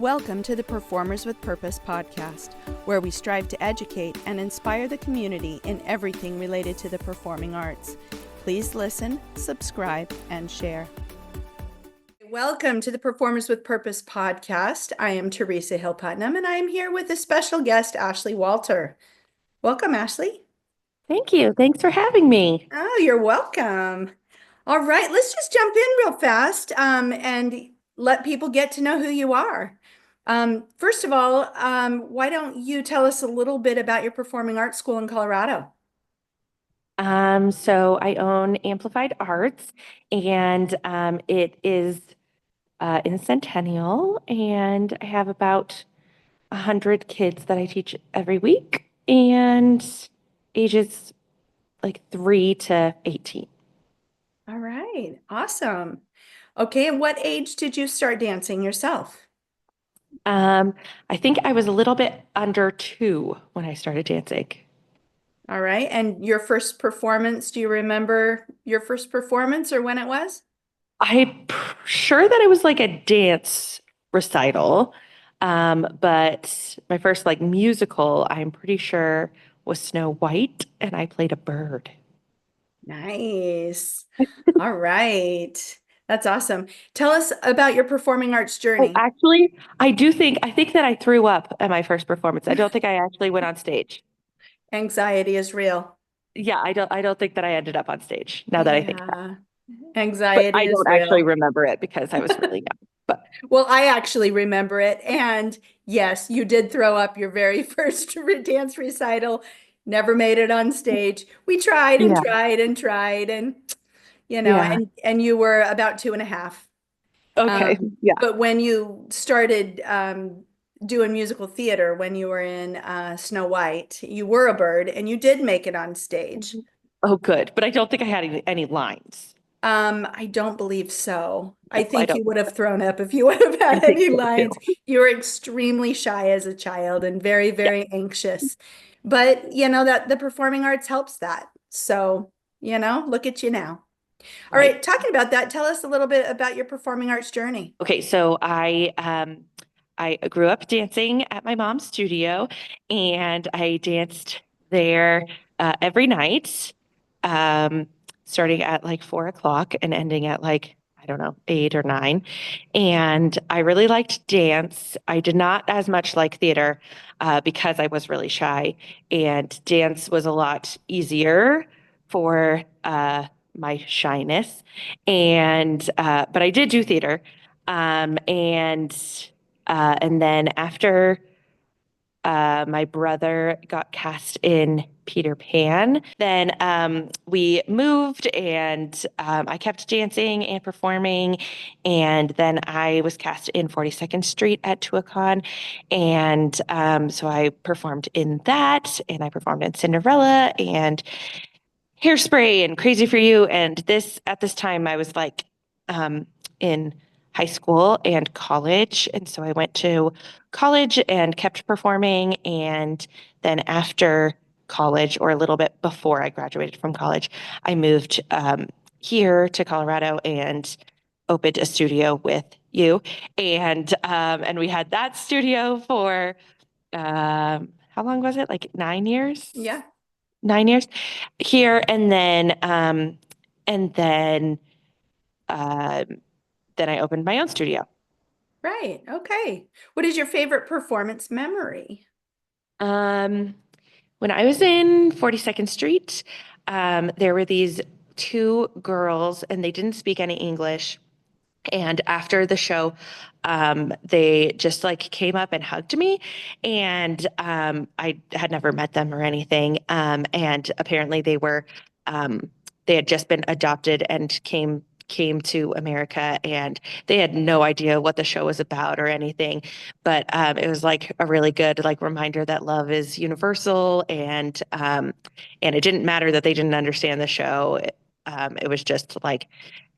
Welcome to the Performers with Purpose podcast, where we strive to educate and inspire the community in everything related to the performing arts. Please listen, subscribe, and share. Welcome to the Performers with Purpose podcast. I am Teresa Hill-Putnam, and I am here with a special guest, Ashley Walter. Welcome, Ashley. Thank you. Thanks for having me. Oh, you're welcome. All right, let's just jump in real fast and let people get to know who you are. First of all, why don't you tell us a little bit about your performing arts school in Colorado? So I own Amplified Arts, and it is in Centennial, and I have about 100 kids that I teach every week, and ages like 3 to 18. All right, awesome. Okay, and what age did you start dancing yourself? I think I was a little bit under 2 when I started dancing. All right, and your first performance, do you remember your first performance or when it was? I'm sure that it was like a dance recital. But my first like musical, I'm pretty sure was Snow White, and I played a bird. Nice. All right. That's awesome. Tell us about your performing arts Oh, journey. actually, I think that I threw up at my first performance. I don't think I actually went on stage. Anxiety is real. Yeah, I don't think that I ended up on stage now that I think about Yeah, it. But anxiety I is don't actually real. remember it because I was really young. But Well, I actually remember it. And yes, you did throw up your very first dance recital, never made it on stage. We tried and yeah, tried and tried, and yeah. and you were about 2.5. Okay. Um, Yeah. but when you started doing musical theater, when you were in Snow White, you were a bird and you did make it on stage. Mhm. Oh, good. But I don't think I had any lines. I don't believe so. I No, I think don't you would think have so. thrown up if you would have I had think any so lines. too. You were extremely shy as a child and very, Yeah. very anxious. But you know that the performing arts helps that. So, look at you now. All Right. right, talking about that, tell us a little bit about your performing arts journey. Okay, so I grew up dancing at my mom's studio, and I danced there every night, um, starting at like 4 o'clock and ending at like, I don't know, 8 or 9. And I really liked dance. I did not as much like theater because I was really shy, and dance was a lot easier for my shyness. And but I did do theater. Um, and and then after my brother got cast in Peter Pan, then we moved, and I kept dancing and performing. And then I was cast in 42nd Street at Tuacahn. And so I performed in that, and I performed in Cinderella and Hairspray and Crazy for You. And at this time, I was like in high school and college. And so I went to college and kept performing. And then after college, or a little bit before I graduated from college, I moved here to Colorado and opened a studio with you. And we had that studio for how long was it? Like 9 years? Yeah, 9 years here, and um, then I opened my own studio. right. Okay. What is your favorite performance memory? Um, when I was in 42nd Street, there were these 2 girls, and they didn't speak any English. And after the show, they just like came up and hugged me. And I had never met them or anything. And apparently um, they had just been adopted and came to America, and they had no idea what the show was about or anything. But it was like a really good like reminder that love is universal, and it didn't matter that they didn't understand the show. It was just like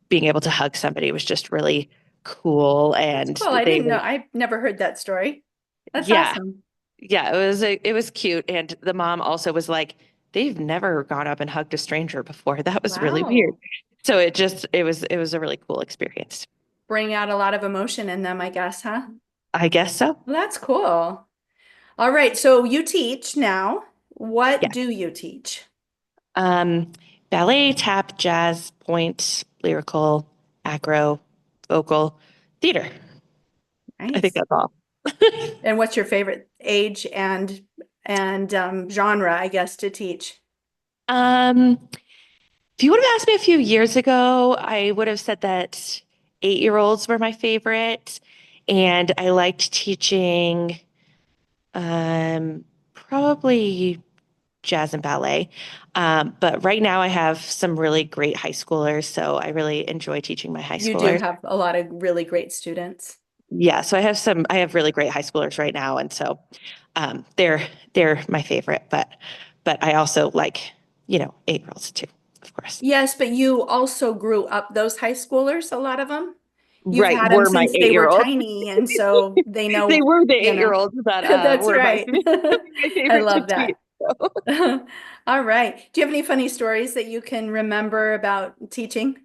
being able to hug somebody was just really cool. That's And cool. I they didn't know. were, I've never heard that story. That's yeah, awesome. yeah, it was cute. And the mom also was like, they've never gone up and hugged a stranger before. That was really weird. Wow. So it was a really cool experience. Bring out a lot of emotion in them, I guess, huh? I guess so. Well, that's cool. All right, so you teach now. What Yeah. do you teach? Um, Ballet, tap, jazz, point, lyrical, acro, vocal, theater. I think Nice. that's all. And what's your favorite age and genre, I guess, to teach? Um, if you would have asked me a few years ago, I would have said that 8-year-olds were my favorite. And I liked teaching probably jazz and ballet. But right now I have some really great high schoolers, so I really enjoy teaching my high You do schoolers. have a lot of really great students. Yeah, so I have really great high schoolers right now, and so they're my favorite. But I also like, 8-year-olds too, of course. Yes, but you also grew up those high schoolers, a lot of them. You've Right, had them were my since they were 8-year-olds. tiny, and so they They know, were the you know. 8-year-olds that That's were my right. my I favorite to love teach. that. So. All right. Do you have any funny stories that you can remember about teaching?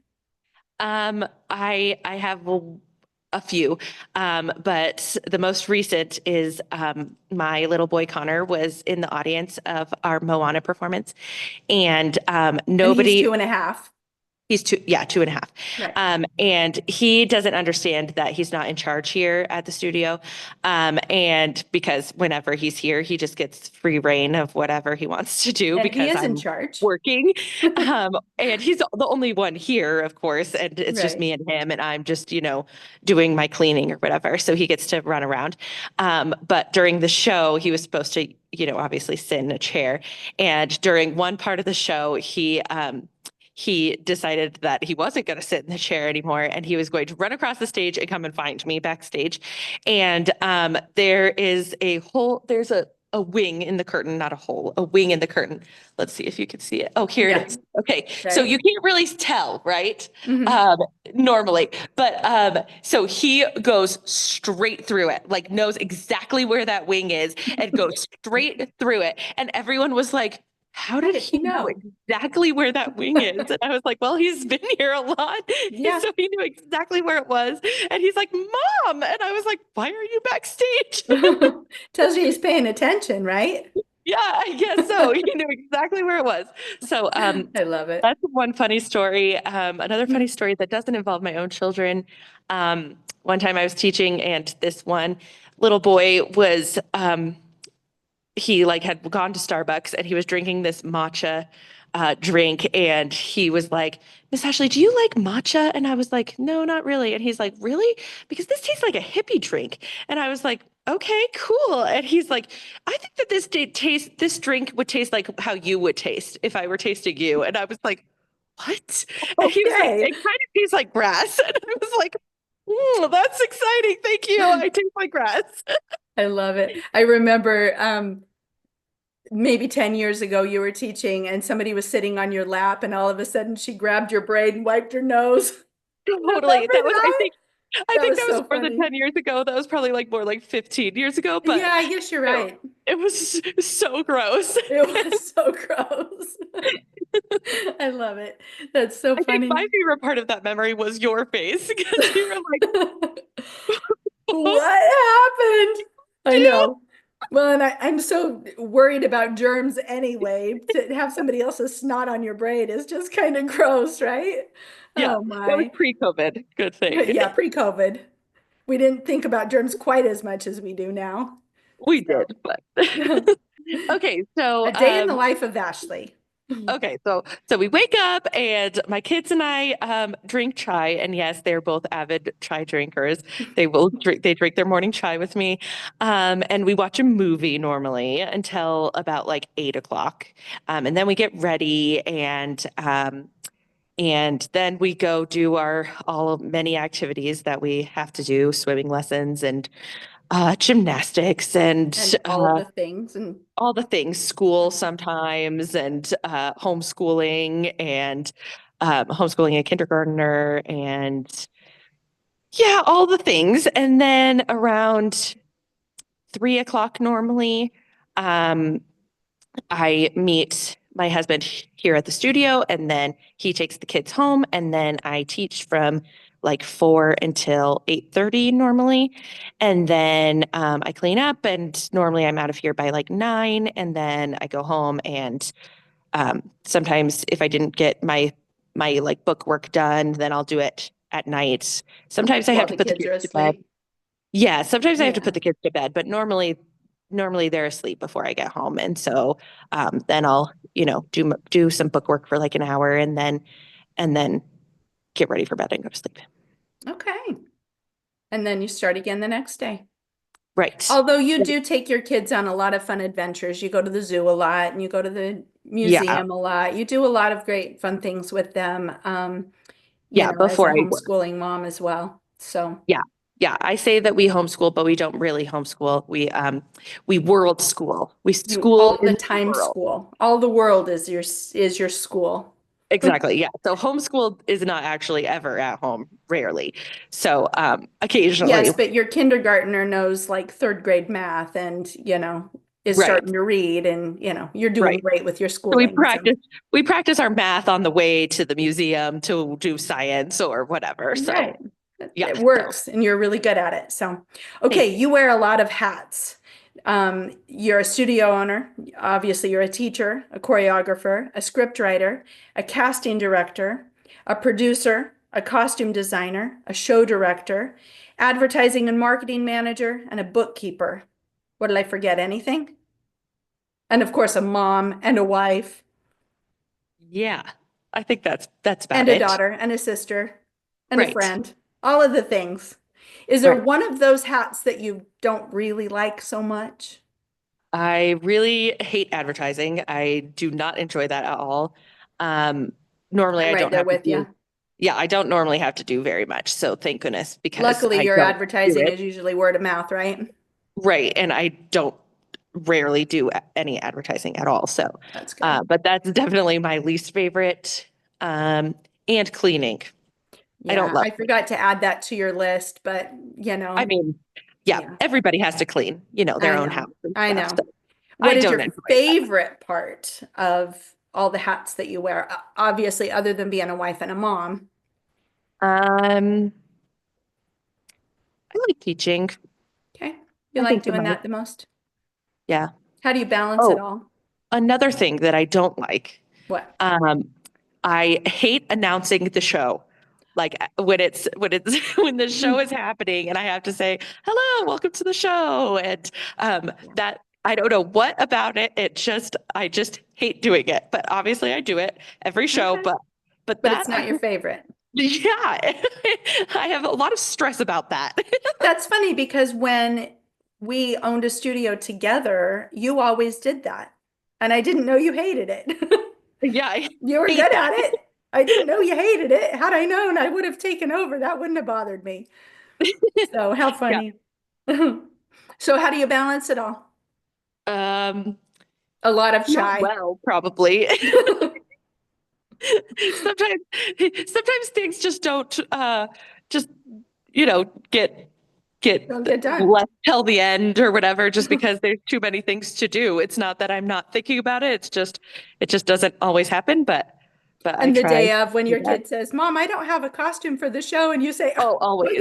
I have a few, but the most recent is my little boy Connor was in the audience of our Moana performance, and And he's nobody. 2.5. He's two, yeah, 2.5. Right. And he doesn't understand that he's not in charge here at the studio. And because whenever he's here, he just gets free reign of whatever he wants to do And he because is in I'm charge. working. And he's the only one here, of course, and it's just Right. me and him, and I'm just, doing my cleaning or whatever. So he gets to run around. But during the show, he was supposed to, obviously sit in a chair. And during one part of the show, he decided that he wasn't going to sit in the chair anymore and he was going to run across the stage and come and find me backstage. And there's a wing in the curtain, not a hole, a wing in the curtain. Let's see if you can see it. Oh, here it Yeah. is. Okay. So Okay. you can't really tell, right? Hmm. Um, Normally. But so he goes straight through it, like knows exactly where that wing is and goes straight through it. And everyone was like, how How did did he he know know? exactly where that wing is? And I was like, well, he's been here a lot. Yeah. So he knew exactly where it was. And he's like, Mom. And I was like, why are you backstage? Tells you he's paying attention, right? Yeah, I guess so. He knew exactly where it was. So I love it. that's one funny story. Another funny story that doesn't involve my own children. One time I was teaching, and this one little boy was he like had gone to Starbucks and he was drinking this matcha drink and he was like, Miss Ashley, do you like matcha? And I was like, no, not really. And he's like, really? Because this tastes like a hippie drink. And I was like, okay, cool. And he's like, I think that this drink would taste like how you would taste if I were tasting you. And I was like, what? And he was like, Okay. it kind of tastes like grass. And I was like, that's exciting. Thank you. I taste like grass. I love it. I remember maybe 10 years ago you were teaching and somebody was sitting on your lap and all of a sudden she grabbed your braid and wiped her nose. Totally. Remember That was, I that? think, I That think was that was so more than funny. 10 years ago. That was probably like more like 15 years ago, Yeah, but I guess you're it, right. it was so gross. It was so gross. I love it. That's so I think my funny. favorite part of that memory was your face because you were like, what What happened? I did you know. Well, and I'm so worried about germs anyway. To have somebody else's snot on your braid is just kind of gross, right? Yeah, Oh that was my. pre-COVID. Good thing. Yeah, pre-COVID. We didn't think about germs quite as much as we do now. We did, So, but okay, so a day in the life of Ashley. so we wake up and my kids and I drink chai, and yes, they're both avid chai drinkers. They drink their morning chai with me, and we watch a movie normally until about like 8 o'clock, and then we get ready and then we go do our all many activities that we have to do, swimming lessons and gymnastics and And all of the things. And all the things, school sometimes, and homeschooling a kindergartner, and yeah, all the things. And then around 3 o'clock normally, um, I meet my husband here at the studio, and then he takes the kids home, and then I teach from like 4 until 8:30 normally. And then I clean up, and normally I'm out of here by like 9, and then I go home. And sometimes if I didn't get my like book work done, then I'll do it at night. Sometimes I have While to the put the kids kids are to bed. asleep. Yeah, sometimes I have to Yeah. put the kids to bed, but normally they're asleep before I get home. And so then I'll, do some book work for like an hour, and then get ready for bed and go to sleep. Okay. And then you start again the next day. Right. Although you do take your kids on a lot of fun adventures. You go to the zoo a lot and you go to the Yeah. museum a lot. You do a lot of great fun things with them, Yeah. as a Before I work. homeschooling mom as well. So Yeah. Yeah. I say that we homeschool, but we don't really homeschool. We world school. We you school all the in the time world. school. All the world is your school. Exactly. Yeah. So homeschool is not actually ever at home, rarely. So occasionally. Yes, but your kindergartner knows like third grade math and, is Right. starting to read and, you're doing Right. great with your So schooling. So, we practice our math on the way to the museum to do science or whatever. So right. It yeah. it So works and you're really good at it. So, okay, thanks. you wear a lot of hats. You're a studio owner. Obviously, you're a teacher, a choreographer, a script writer, a casting director, a producer, a costume designer, a show director, advertising and marketing manager, and a bookkeeper. What did I forget? Anything? And of course, a mom and a wife Yeah. I think that's and about a it. daughter and a sister and a Right. friend. All of the things. Is there Right. one of those hats that you don't really like so much? I really hate advertising. I do not enjoy that at all. Um, Normally I'm I right don't there have to with do, you. yeah, I don't normally have to do very much. So thank goodness, because Luckily, I your don't do advertising it. is usually word of mouth, right? Right. And I don't rarely do any advertising at all. So, That's good. but that's definitely my least favorite. Um, and cleaning. I don't Yeah, love I cleaning. forgot to add that to your list, but I mean, yeah, yeah, everybody has to clean, their I own know. house and I stuff. know. So I What is don't your enjoy that. favorite part of all the hats that you wear? Obviously, other than being a wife and a mom. Um, I like teaching. Okay. You I like think the doing most, that the most? yeah. How do you balance it Oh, all? another thing that I don't like. What? Um, I hate announcing the show. Like when it's when the show is happening and I have to say, "Hello, welcome to the show." And Yeah. that I don't know what about it. I just hate doing it. But obviously I do it every show, Okay. but But it's that I not your just favorite. yeah. I have a lot of stress about that. That's funny because when we owned a studio together, you always did that. And I didn't know you hated it. Yeah, I You were hate good that. at it. I didn't know you hated it. Had I known, I would have taken over. That wouldn't have bothered me. So, how Yeah. funny. So, how do you balance it all? Um, A lot of Not chai. well, probably. Sometimes sometimes things just don't just get Don't get done. left till the end or whatever, just because there's too many things to do. It's not that I'm not thinking about it. It just doesn't always happen, but I And the try to day of when do your that. kid says, "Mom, I don't have a costume for the show," and you say, "Oh, Oh, well, always.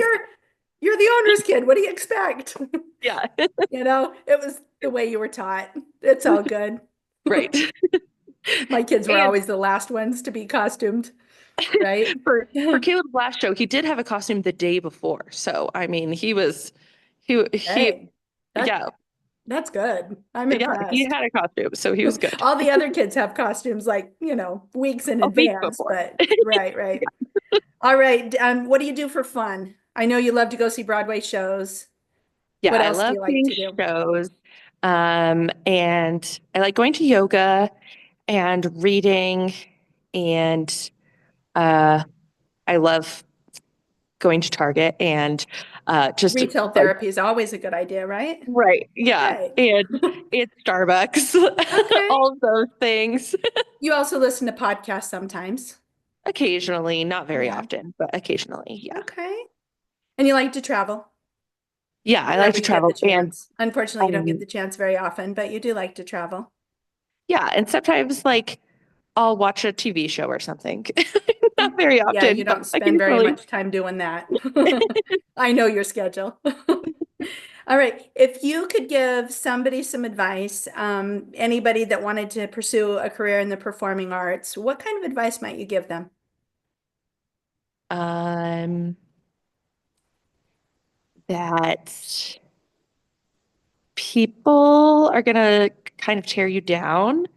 you're the owner's kid. What do you expect?" Yeah. It was the way you were taught. It's all good. Right. My kids were And always the last ones to be costumed, right? for Caleb's last show, he did have a costume the day before. So I mean, he Hey, that yeah, that's good. I'm yeah, he impressed. had a costume, so he was good. All the other kids have costumes like, weeks in A week advance, before. but right, right. All right. What do you do for fun? I know you love to go see Broadway shows. Yeah, What I else do love you like seeing to do? shows. And I like going to yoga and reading, and uh I love going to Target and just Retail like therapy is always a good idea, right? right, yeah. Right. And Starbucks, Okay. all of those things. You also listen to podcasts sometimes. Occasionally, not very Yeah. often, but occasionally, yeah. Okay. And you like to travel Yeah, I like wherever to you get the travel, and chance. Unfortunately, you don't get um the chance very often, but you do like to travel. yeah, and sometimes like I'll watch a TV show or something. Not very Yeah, often, you but don't spend very occasionally. much time doing that. I know your schedule. All right. If you could give somebody some advice, anybody that wanted to pursue a career in the performing arts, what kind of advice might you give them? Um, that people are gonna kind of tear you down,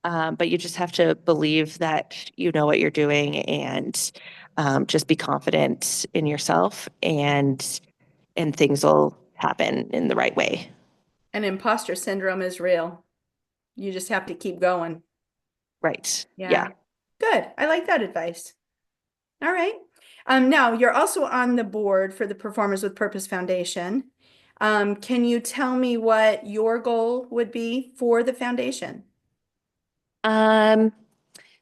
but you just have to believe that you know what you're doing and just be confident in yourself and things will happen in the right way. And imposter syndrome is real. You just have to keep going. Right. Yeah. Yeah. Good. I like that advice. All right. Now you're also on the board for the Performers with Purpose Foundation. Can you tell me what your goal would be for the foundation? Um,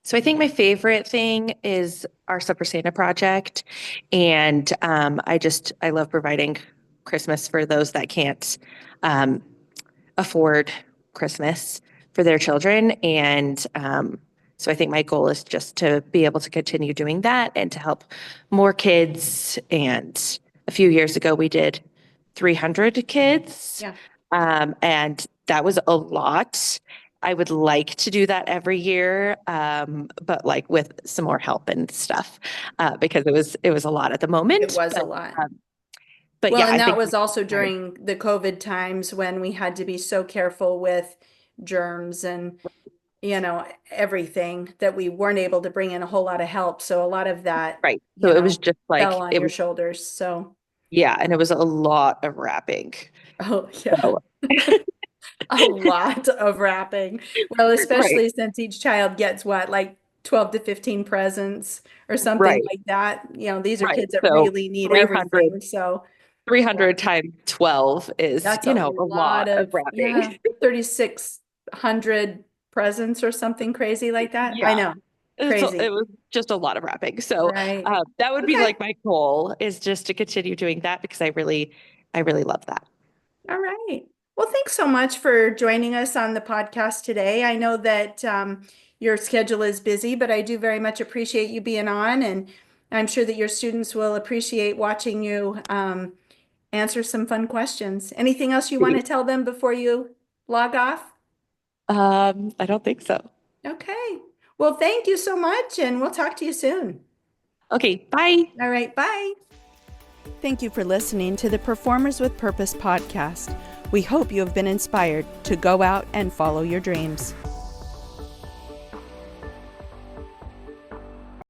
so I think my favorite thing is our Supper Santa project. And I love providing Christmas for those that can't um, afford Christmas for their children. And so I think my goal is just to be able to continue doing that and to help more kids. And a few years ago, we did 300 kids. Yeah. And that was a lot. I would like to do that every year, but like with some more help and stuff, because it was a lot at the It moment. was a lot. But Well, yeah, and I that think was also during the COVID times when we had to be so careful with germs and, everything that we weren't able to bring in a whole lot of help. So a lot of that, right. So it was just fell like on it your was, shoulders. So, yeah, and it was a lot of wrapping. oh, yeah. So, A lot of wrapping. Well, right, especially since each child gets what, like 12 to 15 presents or something right, like that. These are right. kids that So really need 300, everything. So, yeah, 300 times 12 is, that's a a lot lot of of, wrapping. yeah, 3,600 presents or something crazy like that. I Yeah. know. It Crazy. was just a lot of wrapping. So Right. that would be Okay. like my goal is just to continue doing that because I really love that. All right. Well, thanks so much for joining us on the podcast today. I know that your schedule is busy, but I do very much appreciate you being on, and I'm sure that your students will appreciate watching you answer some fun questions. Anything else you want to tell them before you log off? I don't think so. Okay. Well, thank you so much, and we'll talk to you soon. Okay, bye. All right. Bye. Thank you for listening to the Performers with Purpose podcast. We hope you have been inspired to go out and follow your dreams.